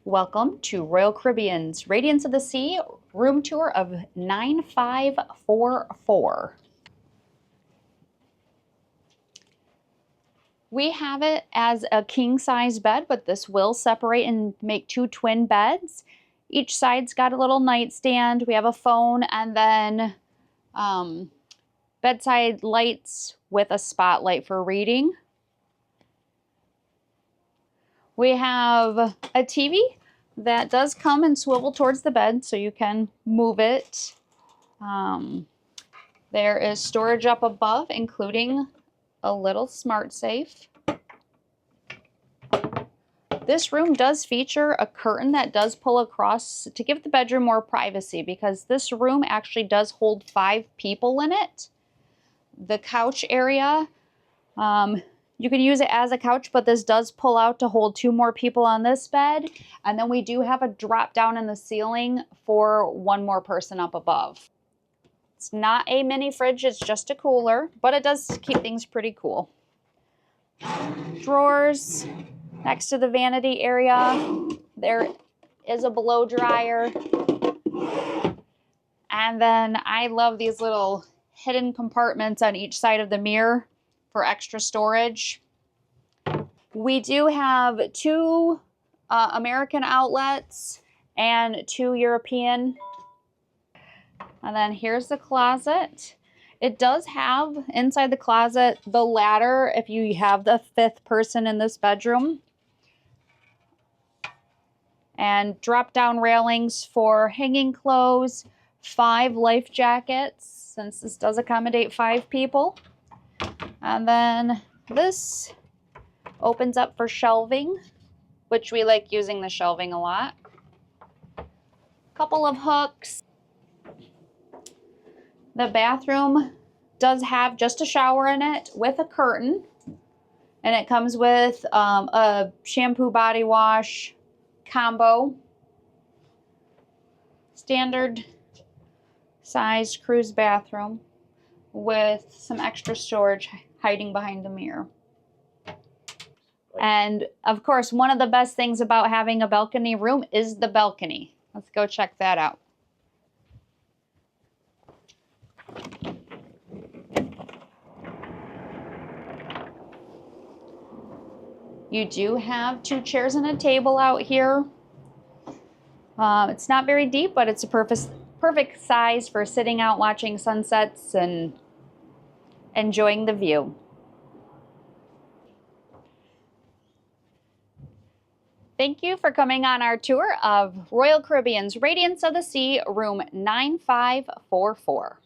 Welcome to Royal Caribbean's Radiance of the Sea room tour of 9544. We have it as a king size bed, but this will separate and make two twin beds. Each side's got a little nightstand. We have a phone and then bedside lights with a spotlight for reading. We have a TV that does come and swivel towards the bed, so you can move it. There is storage up above, including a little smart safe. This room does feature a curtain that does pull across to give the bedroom more privacy, because this room actually does hold 5 people in it. The couch area, you can use it as a couch, but this does pull out to hold 2 more people on this bed. And then we do have a drop down in the ceiling for 1 more person up above. It's not a mini fridge, it's just a cooler, but it does keep things pretty cool. Drawers next to the vanity area. There is a blow dryer. And then I love these little hidden compartments on each side of the mirror for extra storage. We do have 2 American outlets and 2 European. And then here's the closet. It does have inside the closet the ladder if you have the 5th person in this bedroom. And drop down railings for hanging clothes, 5 life jackets, since this does accommodate 5 people. And then this opens up for shelving, which we like using the shelving a lot. Couple of hooks. The bathroom does have just a shower in it with a curtain. And it comes with a shampoo body wash combo. Standard sized cruise bathroom with some extra storage hiding behind the mirror. And of course, one of the best things about having a balcony room is the balcony. Let's go check that out. You do have 2 chairs and a table out here. It's not very deep, but it's a perfect size for sitting out watching sunsets and enjoying the view. Thank you for coming on our tour of Royal Caribbean's Radiance of the Sea, room 9544.